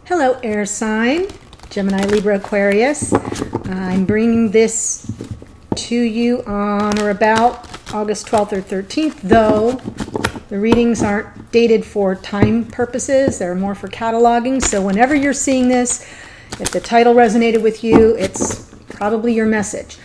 Hello, air sign, Gemini Libra Aquarius. I'm bringing this to you on or about August 12th or 13th, though the readings aren't dated for time purposes. They're more for cataloging. So whenever you're seeing this, if the title resonated with you, it's probably your message.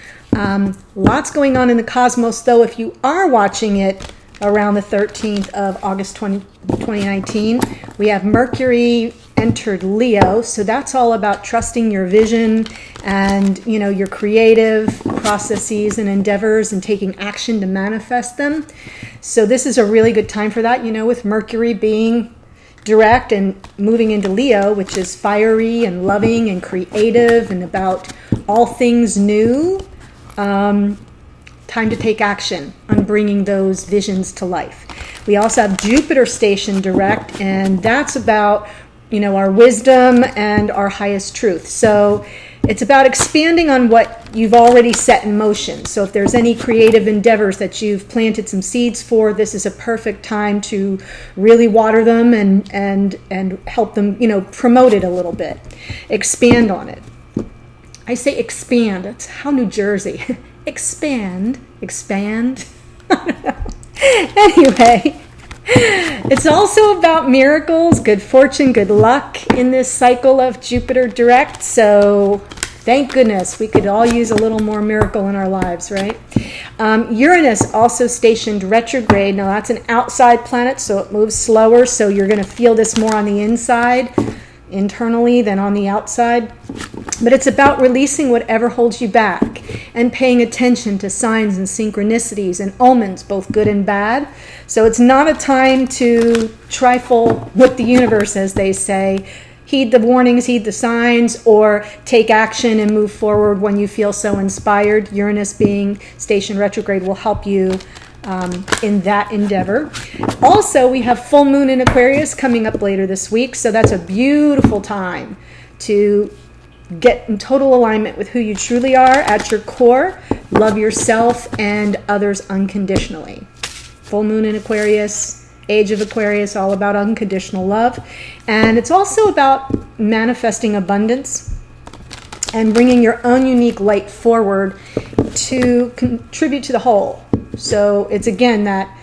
Lots going on in the cosmos, though. If you are watching it around the 13th of August 2019, we have Mercury entered Leo, so that's all about trusting your vision and your creative processes and endeavors and taking action to manifest them. So this is a really good time for that, with Mercury being direct and moving into Leo, which is fiery and loving and creative and about all things new. Time to take action on bringing those visions to life. We also have Jupiter stationed direct, and that's about our wisdom and our highest truth. So it's about expanding on what you've already set in motion. So if there's any creative endeavors that you've planted some seeds for, this is a perfect time to really water them and help them, promote it a little bit. Expand on it. I say expand. That's how New Jersey. Expand. Anyway. It's also about miracles, good fortune, good luck in this cycle of Jupiter direct. So thank goodness we could all use a little more miracle in our lives, right? Uranus also stationed retrograde. Now that's an outside planet, so it moves slower. So you're going to feel this more on the inside, internally, than on the outside. But it's about releasing whatever holds you back and paying attention to signs and synchronicities and omens, both good and bad. So it's not a time to trifle with the universe, as they say. Heed the warnings, heed the signs, or take action and move forward when you feel so inspired. Uranus being stationed retrograde will help you in that endeavor. Also, we have full moon in Aquarius coming up later this week, so that's a beautiful time to get in total alignment with who you truly are at your core. Love yourself and others unconditionally. Full moon in Aquarius, age of Aquarius, all about unconditional love. And it's also about manifesting abundance and bringing your own unique light forward to contribute to the whole. So it's again that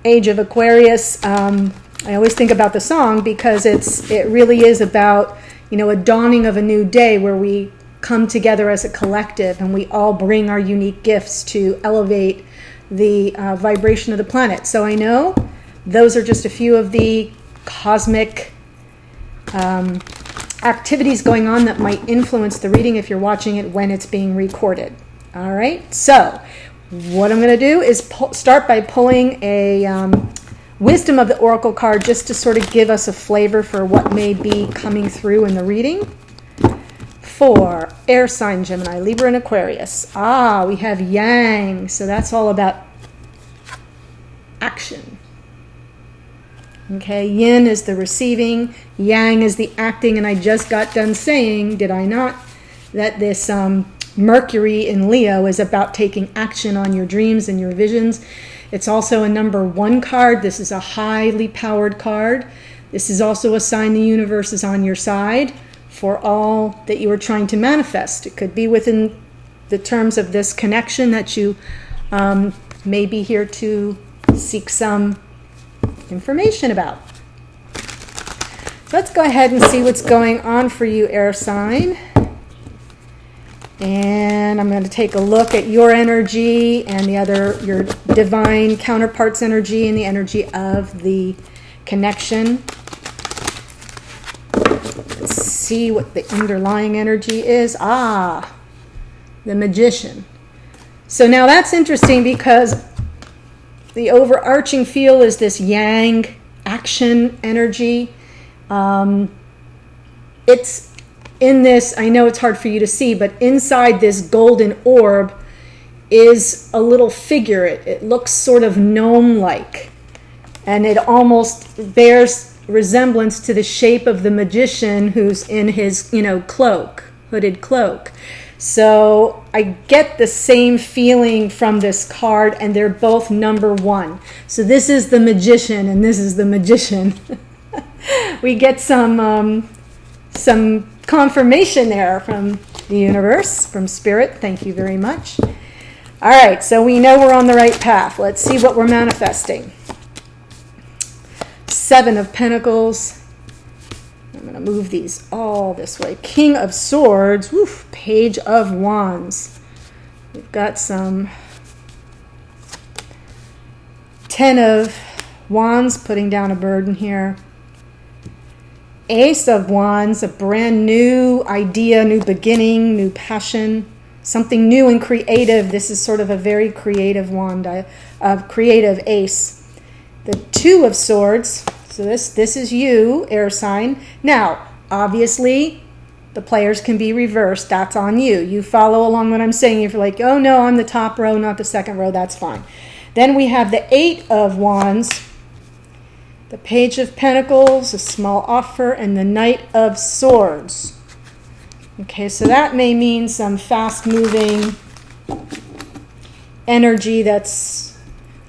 age of Aquarius. I always think about the song because it really is about a dawning of a new day where we come together as a collective and we all bring our unique gifts to elevate the vibration of the planet. So I know those are just a few of the cosmic activities going on that might influence the reading if you're watching it when it's being recorded. All right, so what I'm going to do is start by pulling a Wisdom of the Oracle card just to sort of give us a flavor for what may be coming through in the reading. For air sign Gemini, Libra, and Aquarius. We have Yang, so that's all about action. Okay, Yin is the receiving, Yang is the acting, and I just got done saying, did I not, that this Mercury in Leo is about taking action on your dreams and your visions. It's also a number 1 card. This is a highly powered card. This is also a sign the universe is on your side for all that you are trying to manifest. It could be within the terms of this connection that you may be here to seek some information about. So let's go ahead and see what's going on for you, air sign. And I'm going to take a look at your energy and your divine counterpart's energy and the energy of the connection. Let's see what the underlying energy is. The Magician. So now that's interesting because the overarching feel is this Yang action energy. It's in this, I know it's hard for you to see, but inside this golden orb is a little figure. It looks sort of gnome-like, and it almost bears resemblance to the shape of the magician who's in his, cloak, hooded cloak. So I get the same feeling from this card, and they're both number 1. So this is the Magician, and this is the Magician. We get some some confirmation there from the universe, from spirit. Thank you very much. All right, so we know we're on the right path. Let's see what we're manifesting. 7 of Pentacles. I'm going to move these all this way. King of Swords. Woof, Page of Wands. We've got some 10 of Wands, putting down a burden here. Ace of Wands, a brand new idea, new beginning, new passion, something new and creative. This is sort of a very creative wand, creative ace. The 2 of Swords, so this is you, air sign. Now, obviously, the players can be reversed. That's on you. You follow along what I'm saying. If you're like, oh no, I'm the top row, not the second row, that's fine. Then we have the 8 of Wands, the Page of Pentacles, a small offer, and the Knight of Swords. Okay, so that may mean some fast-moving energy. That's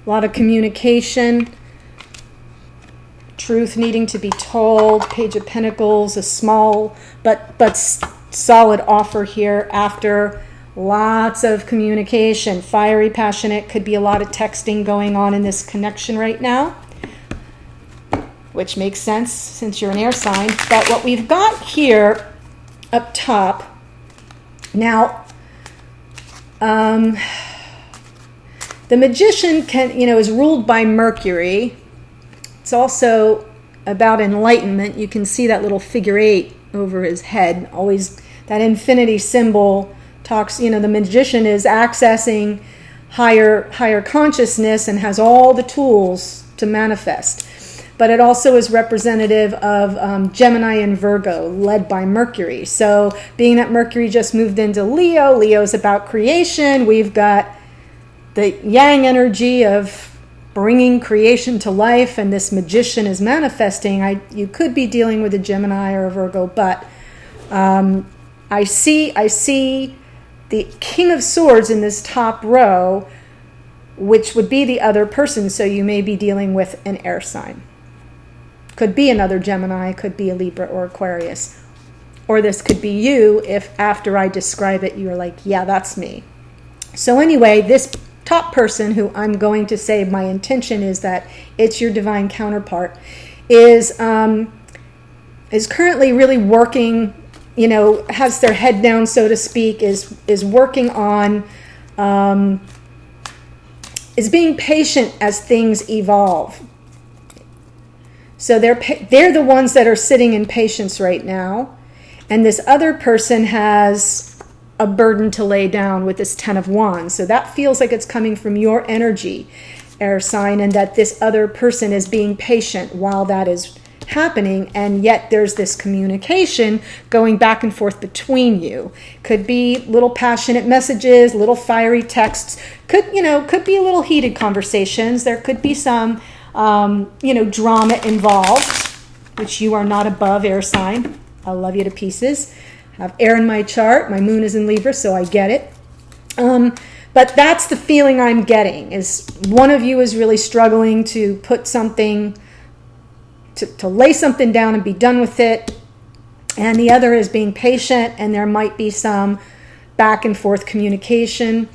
a lot of communication, truth needing to be told. Page of Pentacles, a small but solid offer here after lots of communication. Fiery, passionate, could be a lot of texting going on in this connection right now, which makes sense since you're an air sign. But what we've got here up top, now, the Magician is ruled by Mercury. It's also about enlightenment. You can see that little figure 8 over his head. Always that infinity symbol talks, the Magician is accessing higher consciousness and has all the tools to manifest. But it also is representative of Gemini and Virgo, led by Mercury. So being that Mercury just moved into Leo, Leo's about creation. We've got the yang energy of bringing creation to life, and this Magician is manifesting. You could be dealing with a Gemini or a Virgo, but I see the King of Swords in this top row, which would be the other person. So you may be dealing with an air sign. Could be another Gemini, could be a Libra or Aquarius. Or this could be you if after I describe it, you're like, yeah, that's me. So anyway, this top person, who I'm going to say my intention is that it's your divine counterpart, is currently really working, has their head down, so to speak, is working on, is being patient as things evolve. So they're the ones that are sitting in patience right now. And this other person has a burden to lay down with this 10 of Wands. So that feels like it's coming from your energy, air sign, and that this other person is being patient while that is happening. And yet there's this communication going back and forth between you. Could be little passionate messages, little fiery texts. Could be a little heated conversations. There could be some drama involved, which you are not above, air sign. I love you to pieces. I have air in my chart. My moon is in Libra, so I get it. But that's the feeling I'm getting, is one of you is really struggling to put something, to lay something down and be done with it. And the other is being patient, and there might be some back and forth communication.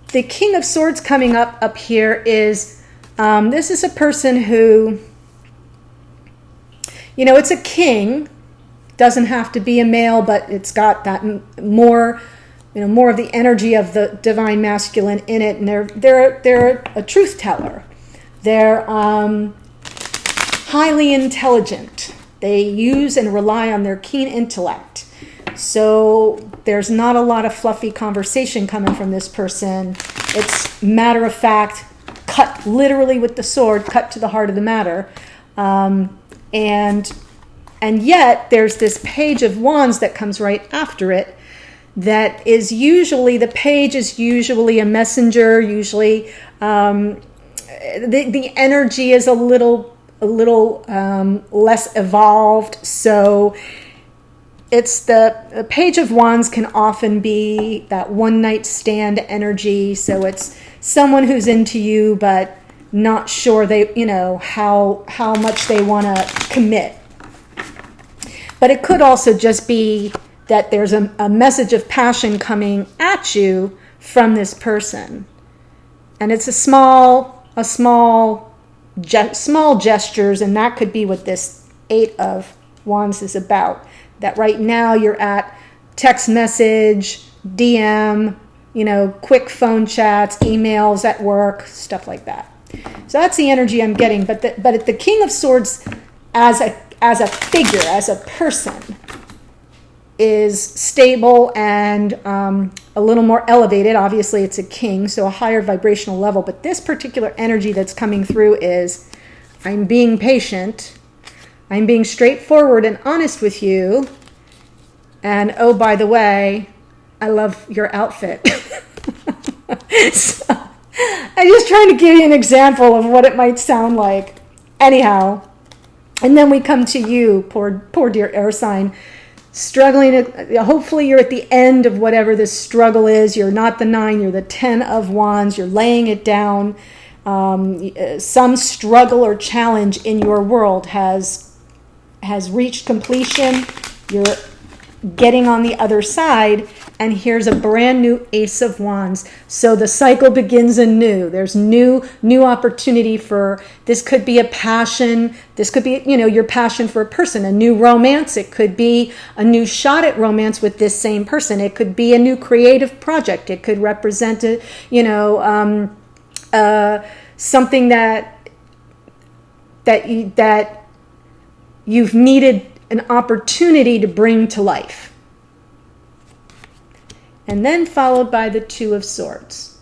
The King of Swords coming up here is, this is a person who, it's a king. Doesn't have to be a male, but it's got that more of the energy of the divine masculine in it. And they're a truth teller. They're highly intelligent. They use and rely on their keen intellect. So there's not a lot of fluffy conversation coming from this person. It's matter of fact, cut literally with the sword, cut to the heart of the matter. And yet there's this Page of Wands that comes right after it. That is usually, the page is usually a messenger. Usually, the energy is a little less evolved. So it's the Page of Wands can often be that one night stand energy. So it's someone who's into you, but not sure how much they want to commit. But it could also just be that there's a message of passion coming at you from this person. And it's small gestures, and that could be what this 8 of Wands is about. That right now you're at text message, DM, quick phone chats, emails at work, stuff like that. So that's the energy I'm getting. But the King of Swords as a figure, as a person, is stable and a little more elevated. Obviously, it's a king, so a higher vibrational level. But this particular energy that's coming through is, I'm being patient, I'm being straightforward and honest with you, and oh, by the way, I love your outfit. So, I'm just trying to give you an example of what it might sound like. Anyhow, and then we come to you, poor dear air sign, struggling. Hopefully you're at the end of whatever this struggle is. You're not the 9, you're the 10 of Wands. You're laying it down. Some struggle or challenge in your world has reached completion. You're getting on the other side, and here's a brand new Ace of Wands. So the cycle begins anew. There's new opportunity for, this could be a passion. This could be, your passion for a person, a new romance. It could be a new shot at romance with this same person. It could be a new creative project. It could represent something that you've needed an opportunity to bring to life. And then followed by the 2 of Swords.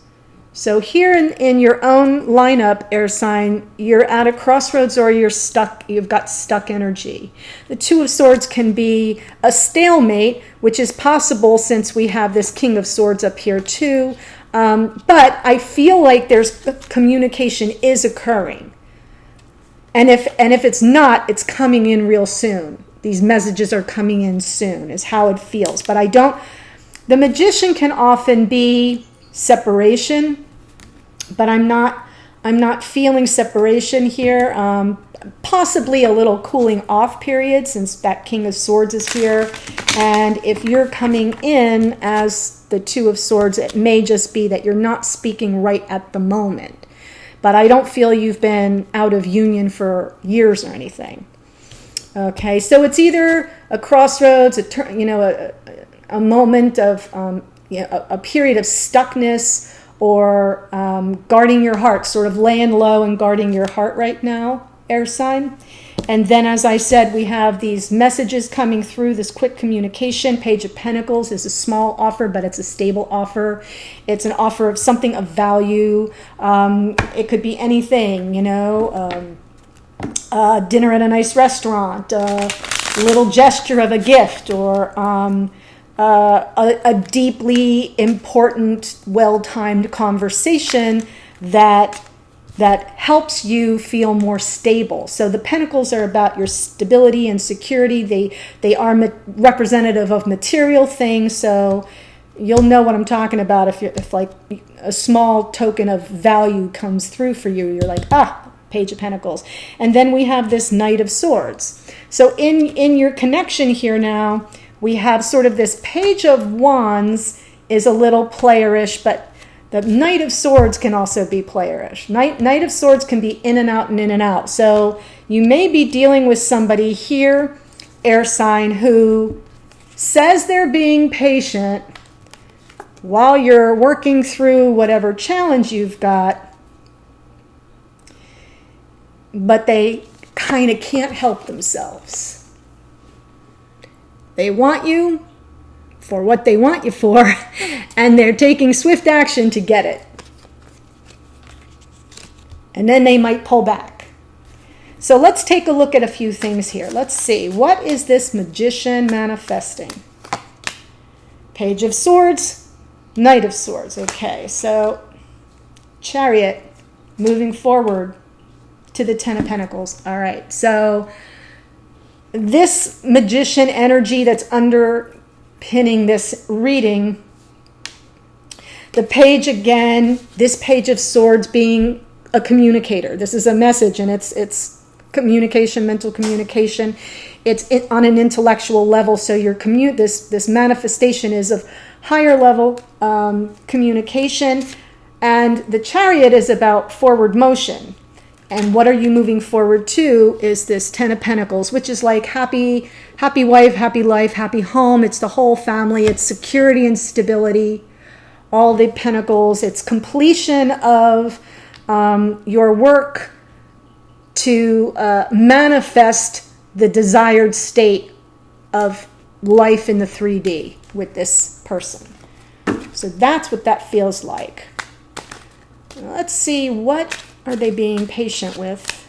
So here in your own lineup, air sign, you're at a crossroads, or you're stuck, you've got stuck energy. The 2 of Swords can be a stalemate, which is possible since we have this King of Swords up here too. But I feel like there's communication is occurring. And if it's not, it's coming in real soon. These messages are coming in soon, is how it feels. But the Magician can often be separation, but I'm not feeling separation here. Possibly a little cooling off period, since that King of Swords is here. And if you're coming in as the 2 of Swords, it may just be that you're not speaking right at the moment. But I don't feel you've been out of union for years or anything. Okay, so it's either a crossroads, a moment of, a period of stuckness, or guarding your heart, sort of laying low and guarding your heart right now, air sign. And then, as I said, we have these messages coming through, this quick communication. Page of Pentacles is a small offer, but it's a stable offer. It's an offer of something of value. It could be anything, dinner at a nice restaurant, a little gesture of a gift, or a deeply important, well-timed conversation that helps you feel more stable. So the Pentacles are about your stability and security. They are representative of material things, so you'll know what I'm talking about if like a small token of value comes through for you. You're like, Page of Pentacles. And then we have this Knight of Swords. So in your connection here now, we have sort of this Page of Wands is a little playerish, but the Knight of Swords can also be playerish. Knight of Swords can be in and out and in and out. So you may be dealing with somebody here, air sign, who says they're being patient while you're working through whatever challenge you've got, but they kind of can't help themselves. They want you for what they want you for, and they're taking swift action to get it. And then they might pull back. So let's take a look at a few things here. Let's see. What is this Magician manifesting? Page of Swords, Knight of Swords. Okay, so Chariot, moving forward to the Ten of Pentacles. All right, so this Magician energy that's underpinning this reading, the page again, this Page of Swords being a communicator. This is a message, and it's communication, mental communication. It's on an intellectual level. So your this manifestation is of higher level communication. And the Chariot is about forward motion. And what are you moving forward to is this Ten of Pentacles, which is like happy wife, happy life, happy home. It's the whole family. It's security and stability. All the pentacles. It's completion of your work to manifest the desired state of life in the 3D with this person. So that's what that feels like. Let's see, what are they being patient with?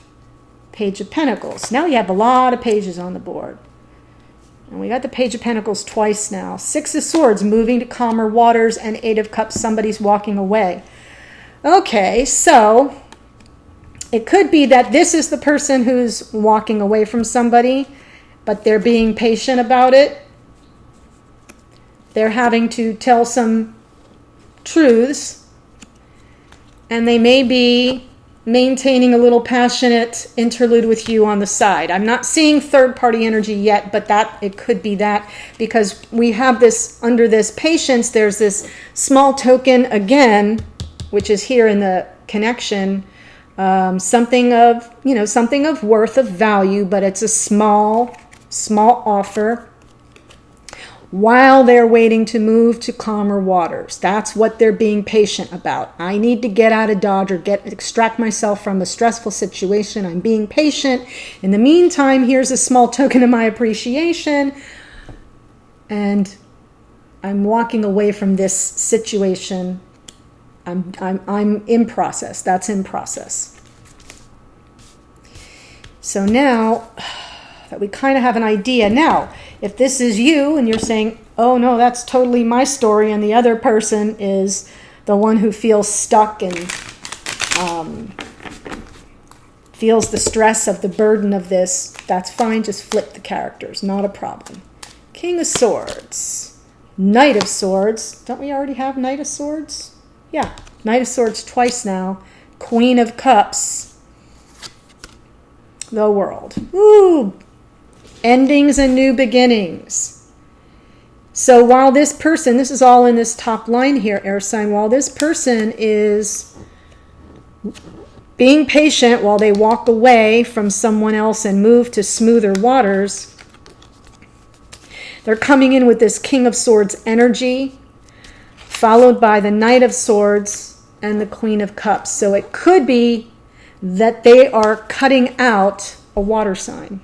Page of Pentacles. Now we have a lot of pages on the board. And we got the Page of Pentacles twice now. Six of Swords, moving to calmer waters, and Eight of Cups, somebody's walking away. Okay, so it could be that this is the person who's walking away from somebody, but they're being patient about it. They're having to tell some truths, and they may be maintaining a little passionate interlude with you on the side. I'm not seeing third-party energy yet, but that it could be that, because we have this, under this patience, there's this small token again, which is here in the connection, something of worth, of value, but it's a small offer while they're waiting to move to calmer waters. That's what they're being patient about. I need to get out of Dodge or extract myself from a stressful situation. I'm being patient. In the meantime, here's a small token of my appreciation, and I'm walking away from this situation. I'm in process. That's in process. So now that we kind of have an idea. Now, if this is you and you're saying, oh no, that's totally my story, and the other person is the one who feels stuck and feels the stress of the burden of this, that's fine. Just flip the characters. Not a problem. King of Swords. Knight of Swords. Don't we already have Knight of Swords? Yeah. Knight of Swords twice now. Queen of Cups. The World. Ooh. Endings and new beginnings. So while this person, this is all in this top line here, air sign, while this person is being patient while they walk away from someone else and move to smoother waters, they're coming in with this King of Swords energy, followed by the Knight of Swords and the Queen of Cups. So it could be that they are cutting out a water sign.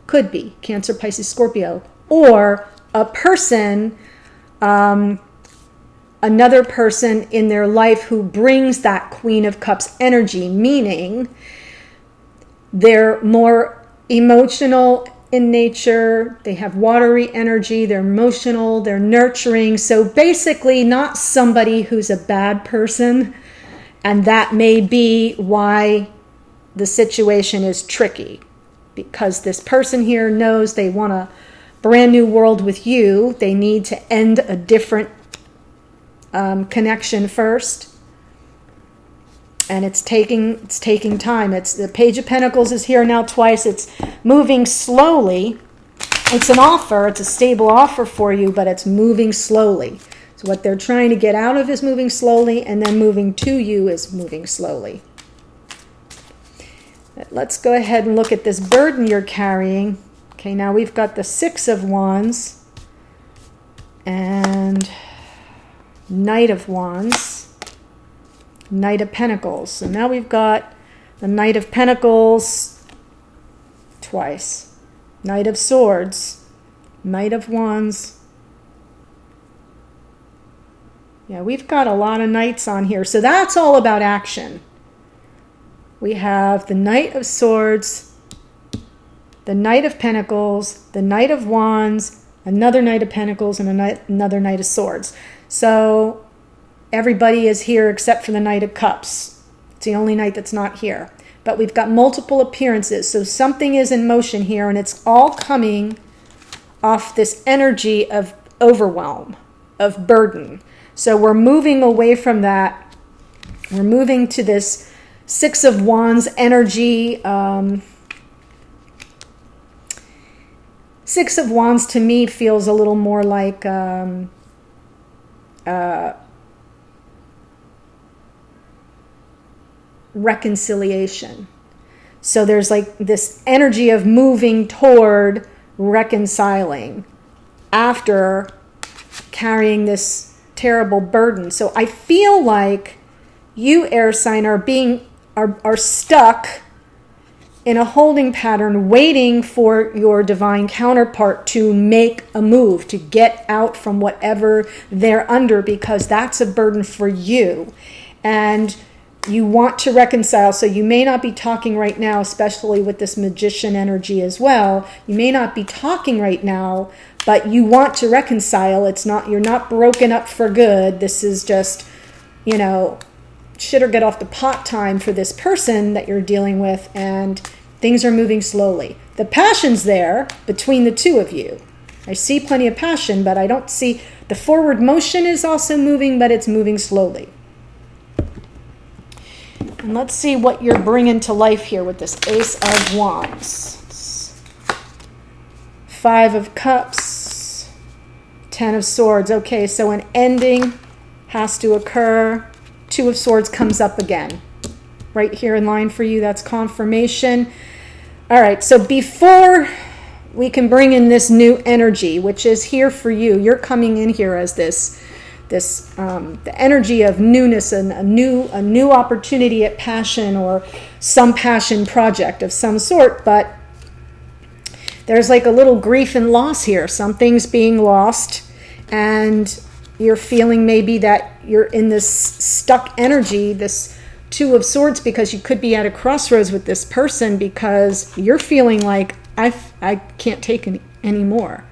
Could be Cancer, Pisces, Scorpio, or a person, another person in their life who brings that Queen of Cups energy, meaning they're more emotional in nature, they have watery energy, they're emotional, they're nurturing. So basically not somebody who's a bad person, and that may be why the situation is tricky. Because this person here knows they want a brand new world with you. They need to end a different connection first. And it's taking time. It's the Page of Pentacles is here now twice. It's moving slowly. It's an offer. It's a stable offer for you, but it's moving slowly. So what they're trying to get out of is moving slowly, and then moving to you is moving slowly. Let's go ahead and look at this burden you're carrying. Okay, now we've got the Six of Wands and Knight of Wands, Knight of Pentacles. So now we've got the Knight of Pentacles twice, Knight of Swords, Knight of Wands. Yeah, we've got a lot of knights on here. So that's all about action. We have the Knight of Swords, the Knight of Pentacles, the Knight of Wands, another Knight of Pentacles, and another Knight of Swords. So everybody is here except for the Knight of Cups. It's the only knight that's not here. But we've got multiple appearances. So something is in motion here, and it's all coming off this energy of overwhelm, of burden. So we're moving away from that. We're moving to this Six of Wands energy. Six of Wands to me feels a little more like reconciliation. So there's like this energy of moving toward reconciling after carrying this terrible burden. So I feel like you, air sign, are stuck in a holding pattern, waiting for your divine counterpart to make a move, to get out from whatever they're under, because that's a burden for you. And you want to reconcile. So you may not be talking right now, especially with this Magician energy as well. You may not be talking right now, but you want to reconcile. It's not, you're not broken up for good. This is just, you know, shit or get off the pot time for this person that you're dealing with, and things are moving slowly. The passion's there between the two of you. I see plenty of passion, but I don't see, the forward motion is also moving, but it's moving slowly. And let's see what you're bringing to life here with this Ace of Wands. Five of Cups. Ten of Swords. Okay, so an ending has to occur. Two of Swords comes up again. Right here in line for you, that's confirmation. All right, so before we can bring in this new energy, which is here for you, you're coming in here as the energy of newness and a new opportunity at passion, or some passion project of some sort. But there's like a little grief and loss here. Something's being lost, and you're feeling maybe that you're in this stuck energy, this Two of Swords, because you could be at a crossroads with this person, because you're feeling like I can't take any more.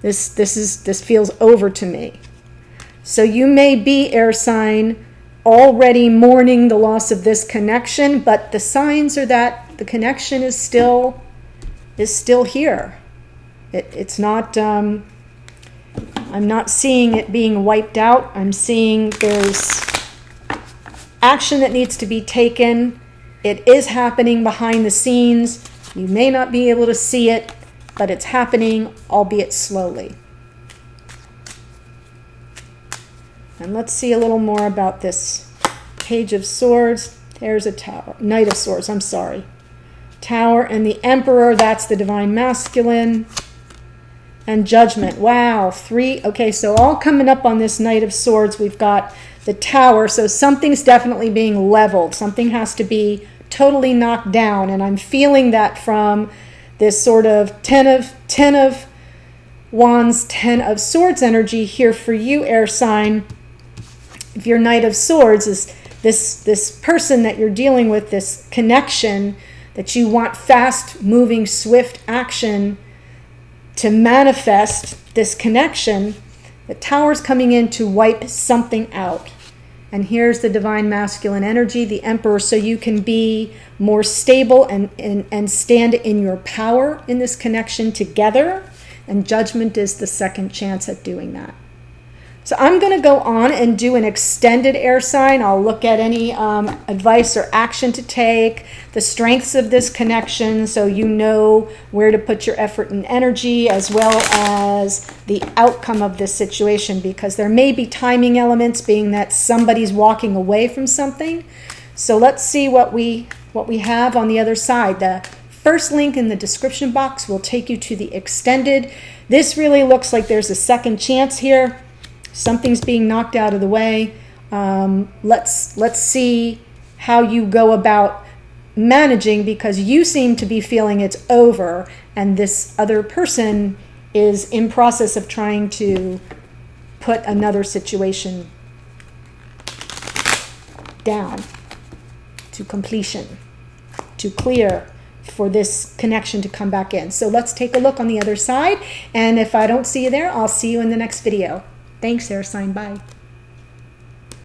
This feels over to me. So you may be, air sign, already mourning the loss of this connection, but the signs are that the connection is still here. It's not, I'm not seeing it being wiped out. I'm seeing there's action that needs to be taken. It is happening behind the scenes. You may not be able to see it, but it's happening, albeit slowly. And let's see a little more about this Page of Swords. There's a Tower. Knight of Swords, I'm sorry. Tower and the Emperor, that's the Divine Masculine. And Judgment. Wow, three. Okay, so all coming up on this Knight of Swords, we've got the Tower. So something's definitely being leveled. Something has to be totally knocked down. And I'm feeling that from this sort of ten of Wands, Ten of Swords energy here for you, air sign. If your Knight of Swords is this person that you're dealing with, this connection that you want fast moving, swift action to manifest this connection, the Tower's coming in to wipe something out. And here's the Divine Masculine energy, the Emperor, so you can be more stable and stand in your power in this connection together. And Judgment is the second chance at doing that. So I'm going to go on and do an extended air sign. I'll look at any advice or action to take, the strengths of this connection, so you know where to put your effort and energy, as well as the outcome of this situation, because there may be timing elements, being that somebody's walking away from something. So let's see what we have on the other side. The first link in the description box will take you to the extended. This really looks like there's a second chance here. Something's being knocked out of the way. Let's see how you go about managing, because you seem to be feeling it's over, and this other person is in process of trying to put another situation down to completion, to clear, for this connection to come back in. So let's take a look on the other side, and if I don't see you there, I'll see you in the next video. Thanks, air sign. Bye.